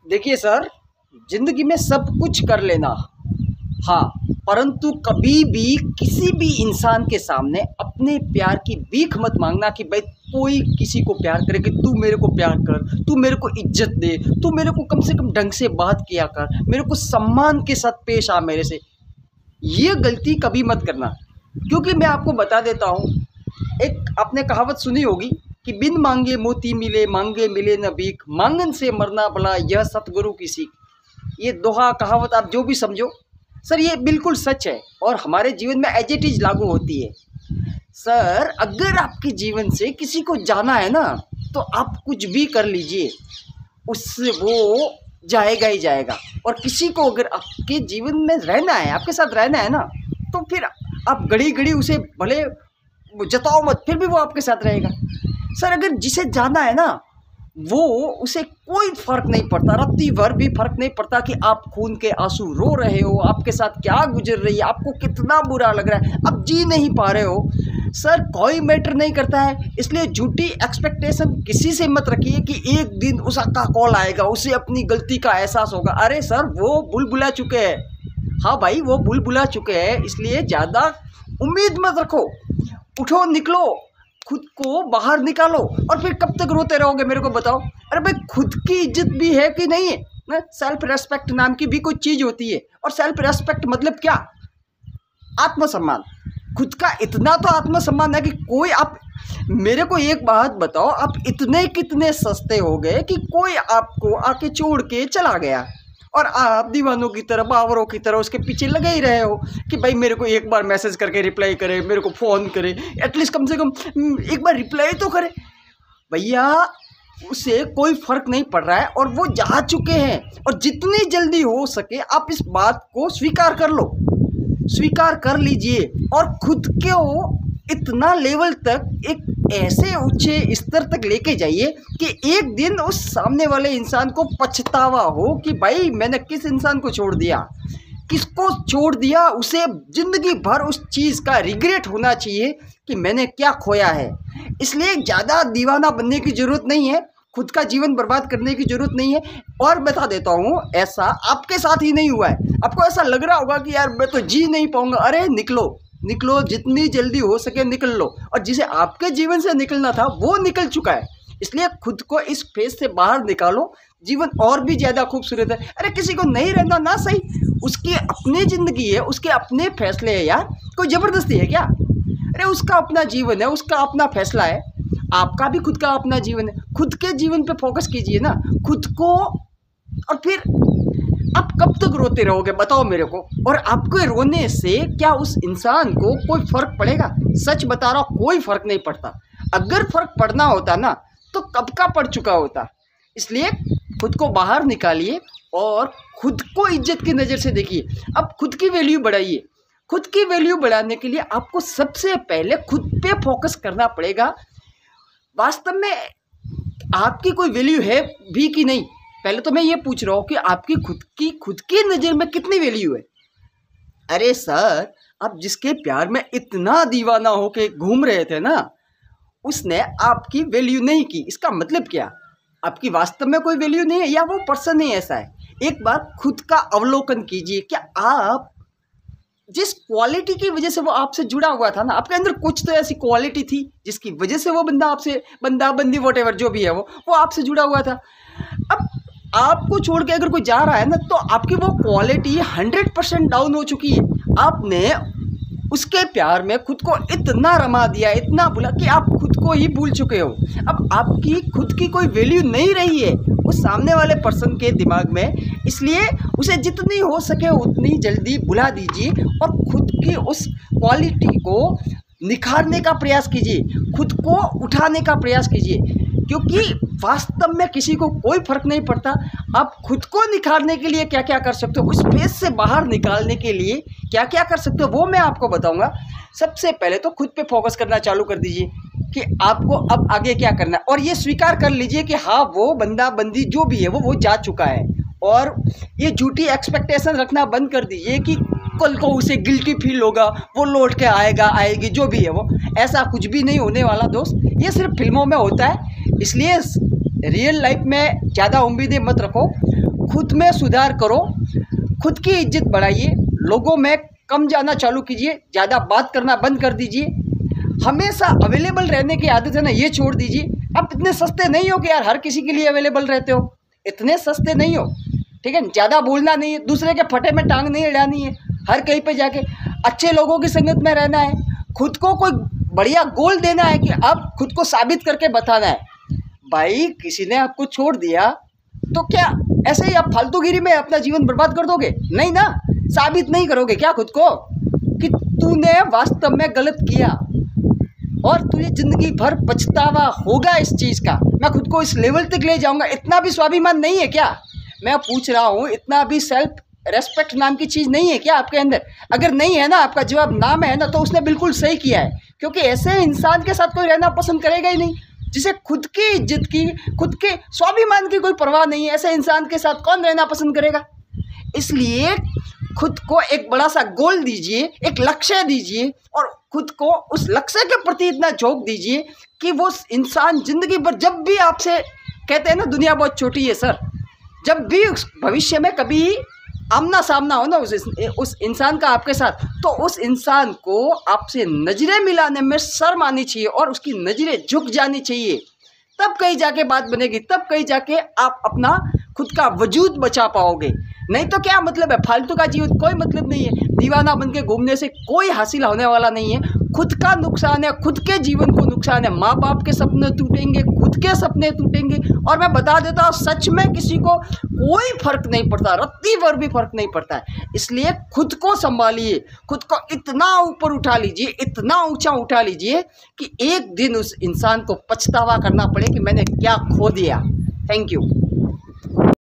देखिए सर, जिंदगी में सब कुछ कर लेना, हाँ, परंतु कभी भी किसी भी इंसान के सामने अपने प्यार की भीख मत मांगना कि भाई कोई किसी को प्यार करे कि तू मेरे को प्यार कर, तू मेरे को इज्जत दे, तू मेरे को कम से कम ढंग से बात किया कर, मेरे को सम्मान के साथ पेश आ मेरे से। ये गलती कभी मत करना, क्योंकि मैं आपको बता देता हूँ, एक आपने कहावत सुनी होगी कि बिन मांगे मोती मिले, मांगे मिले न भीख, मांगन से मरना भला, यह सतगुरु की सीख। ये दोहा कहावत आप जो भी समझो सर, ये बिल्कुल सच है और हमारे जीवन में एज इट इज लागू होती है। सर, अगर आपके जीवन से किसी को जाना है ना, तो आप कुछ भी कर लीजिए, उससे वो जाएगा ही जाएगा। और किसी को अगर आपके जीवन में रहना है, आपके साथ रहना है ना, तो फिर आप घड़ी घड़ी उसे भले जताओ मत, फिर भी वो आपके साथ रहेगा। सर, अगर जिसे जाना है ना, वो उसे कोई फ़र्क नहीं पड़ता, रत्ती भर भी फ़र्क नहीं पड़ता कि आप खून के आंसू रो रहे हो, आपके साथ क्या गुजर रही है, आपको कितना बुरा लग रहा है, आप जी नहीं पा रहे हो। सर, कोई मैटर नहीं करता है। इसलिए झूठी एक्सपेक्टेशन किसी से मत रखिए कि एक दिन उसका कॉल आएगा, उसे अपनी गलती का एहसास होगा। अरे सर, वो भूल भुला चुके हैं। हाँ भाई, वो भूल भुला चुके हैं, इसलिए ज़्यादा उम्मीद मत रखो। उठो, निकलो, खुद को बाहर निकालो। और फिर कब तक रोते रहोगे, मेरे को बताओ। अरे भाई, खुद की इज्जत भी है कि नहीं है ना? सेल्फ रेस्पेक्ट नाम की भी कोई चीज़ होती है। और सेल्फ रेस्पेक्ट मतलब क्या? आत्मसम्मान। खुद का इतना तो आत्मसम्मान है कि कोई, आप मेरे को एक बात बताओ, आप इतने कितने सस्ते हो गए कि कोई आपको आके छोड़ के चला गया और आप दीवानों की तरह, बावरों की तरह उसके पीछे लगे ही रहे हो कि भाई मेरे को एक बार मैसेज करके रिप्लाई करे, मेरे को फ़ोन करे, एटलीस्ट कम से कम एक बार रिप्लाई तो करे। भैया, उसे कोई फ़र्क नहीं पड़ रहा है और वो जा चुके हैं। और जितनी जल्दी हो सके आप इस बात को स्वीकार कर लो, स्वीकार कर लीजिए और खुद को इतना लेवल तक, एक ऐसे ऊंचे स्तर तक लेके जाइए कि एक दिन उस सामने वाले इंसान को पछतावा हो कि भाई मैंने किस इंसान को छोड़ दिया, किसको छोड़ दिया। उसे ज़िंदगी भर उस चीज़ का रिग्रेट होना चाहिए कि मैंने क्या खोया है। इसलिए ज़्यादा दीवाना बनने की ज़रूरत नहीं है, खुद का जीवन बर्बाद करने की ज़रूरत नहीं है। और बता देता हूँ, ऐसा आपके साथ ही नहीं हुआ है। आपको ऐसा लग रहा होगा कि यार मैं तो जी नहीं पाऊँगा। अरे निकलो, निकलो, जितनी जल्दी हो सके निकल लो। और जिसे आपके जीवन से निकलना था वो निकल चुका है, इसलिए खुद को इस फेज से बाहर निकालो। जीवन और भी ज़्यादा खूबसूरत है। अरे किसी को नहीं रहना ना सही, उसकी अपनी ज़िंदगी है, उसके अपने फैसले हैं यार, कोई ज़बरदस्ती है क्या? अरे उसका अपना जीवन है, उसका अपना फैसला है, आपका भी खुद का अपना जीवन है। खुद के जीवन पे फोकस कीजिए ना, खुद को। और फिर आप कब तक रोते रहोगे बताओ मेरे को? और आपके रोने से क्या उस इंसान को कोई फ़र्क पड़ेगा? सच बता रहा हूँ, कोई फ़र्क नहीं पड़ता। अगर फ़र्क पड़ना होता ना, तो कब का पड़ चुका होता। इसलिए खुद को बाहर निकालिए और खुद को इज्जत की नज़र से देखिए। अब खुद की वैल्यू बढ़ाइए। खुद की वैल्यू बढ़ाने के लिए आपको सबसे पहले खुद पे फोकस करना पड़ेगा। वास्तव में आपकी कोई वैल्यू है भी कि नहीं, पहले तो मैं ये पूछ रहा हूँ कि आपकी खुद की नज़र में कितनी वैल्यू है। अरे सर, आप जिसके प्यार में इतना दीवाना होके घूम रहे थे ना, उसने आपकी वैल्यू नहीं की, इसका मतलब क्या? आपकी वास्तव में कोई वैल्यू नहीं है या वो पर्सन ही ऐसा है? एक बार खुद का अवलोकन कीजिए। क्या आप जिस क्वालिटी की वजह से वो आपसे जुड़ा हुआ था ना, आपके अंदर कुछ तो ऐसी क्वालिटी थी जिसकी वजह से वो बंदा आपसे, बंदा बंदी वॉटेवर जो भी है, वो आपसे जुड़ा हुआ था। अब आपको छोड़ के अगर कोई जा रहा है ना, तो आपकी वो क्वालिटी 100% डाउन हो चुकी है। आपने उसके प्यार में खुद को इतना रमा दिया, इतना भूला कि आप खुद को ही भूल चुके हो। अब आपकी खुद की कोई वैल्यू नहीं रही है उस सामने वाले पर्सन के दिमाग में। इसलिए उसे जितनी हो सके उतनी जल्दी भुला दीजिए और खुद की उस क्वालिटी को निखारने का प्रयास कीजिए, खुद को उठाने का प्रयास कीजिए। क्योंकि वास्तव में किसी को कोई फर्क नहीं पड़ता। आप खुद को निखारने के लिए क्या क्या कर सकते हो, उस फेज से बाहर निकालने के लिए क्या क्या कर सकते हो, वो मैं आपको बताऊंगा। सबसे पहले तो खुद पे फोकस करना चालू कर दीजिए कि आपको अब आगे क्या करना है। और ये स्वीकार कर लीजिए कि हाँ, वो बंदा बंदी जो भी है वो जा चुका है। और ये झूठी एक्सपेक्टेशन रखना बंद कर दीजिए कि कल को उसे गिल्टी फील होगा, वो लौट के आएगा, आएगी, जो भी है वो। ऐसा कुछ भी नहीं होने वाला दोस्त, ये सिर्फ फिल्मों में होता है। इसलिए रियल लाइफ में ज़्यादा उम्मीदें मत रखो, खुद में सुधार करो, खुद की इज्जत बढ़ाइए, लोगों में कम जाना चालू कीजिए, ज़्यादा बात करना बंद कर दीजिए, हमेशा अवेलेबल रहने की आदत है ना ये छोड़ दीजिए। आप इतने सस्ते नहीं हो कि यार हर किसी के लिए अवेलेबल रहते हो, इतने सस्ते नहीं हो, ठीक है। ज़्यादा बोलना नहीं है, दूसरे के फटे में टांग नहीं अड़ानी है, हर कहीं पे जाके अच्छे लोगों की संगत में रहना है, खुद को कोई बढ़िया गोल देना है कि अब खुद को साबित करके बताना है। भाई किसी ने आपको छोड़ दिया तो क्या ऐसे ही आप फालतूगिरी में अपना जीवन बर्बाद कर दोगे? नहीं ना, साबित नहीं करोगे क्या खुद को कि तूने वास्तव में गलत किया, और तुझे ज़िंदगी भर पछतावा होगा इस चीज़ का। मैं खुद को इस लेवल तक ले जाऊंगा, इतना भी स्वाभिमान नहीं है क्या? मैं पूछ रहा हूँ, इतना भी सेल्फ रेस्पेक्ट नाम की चीज़ नहीं है क्या आपके अंदर? अगर नहीं है ना, आपका जवाब नाम है ना, तो उसने बिल्कुल सही किया है, क्योंकि ऐसे इंसान के साथ कोई रहना पसंद करेगा ही नहीं जिसे खुद की इज्जत की, खुद के स्वाभिमान की कोई परवाह नहीं है। ऐसे इंसान के साथ कौन रहना पसंद करेगा? इसलिए खुद को एक बड़ा सा गोल दीजिए, एक लक्ष्य दीजिए, और खुद को उस लक्ष्य के प्रति इतना झोंक दीजिए कि वो इंसान जिंदगी भर जब भी आपसे, कहते हैं ना दुनिया बहुत छोटी है सर, जब भी भविष्य में कभी आमना सामना हो ना उस इंसान का आपके साथ, तो उस इंसान को आपसे नज़रें मिलाने में शर्म आनी चाहिए और उसकी नज़रें झुक जानी चाहिए। तब कहीं जाके बात बनेगी, तब कहीं जाके आप अपना खुद का वजूद बचा पाओगे। नहीं तो क्या मतलब है, फालतू का जीवन कोई मतलब नहीं है। दीवाना बन के घूमने से कोई हासिल होने वाला नहीं है, खुद का नुकसान है, खुद के जीवन को नुकसान है। माँ बाप के सपने टूटेंगे, खुद के सपने टूटेंगे, और मैं बता देता हूँ सच में किसी को कोई फर्क नहीं पड़ता, रत्ती भर भी फर्क नहीं पड़ता है। इसलिए खुद को संभालिए, खुद को इतना ऊपर उठा लीजिए, इतना ऊंचा उठा लीजिए कि एक दिन उस इंसान को पछतावा करना पड़े कि मैंने क्या खो दिया। Thank you.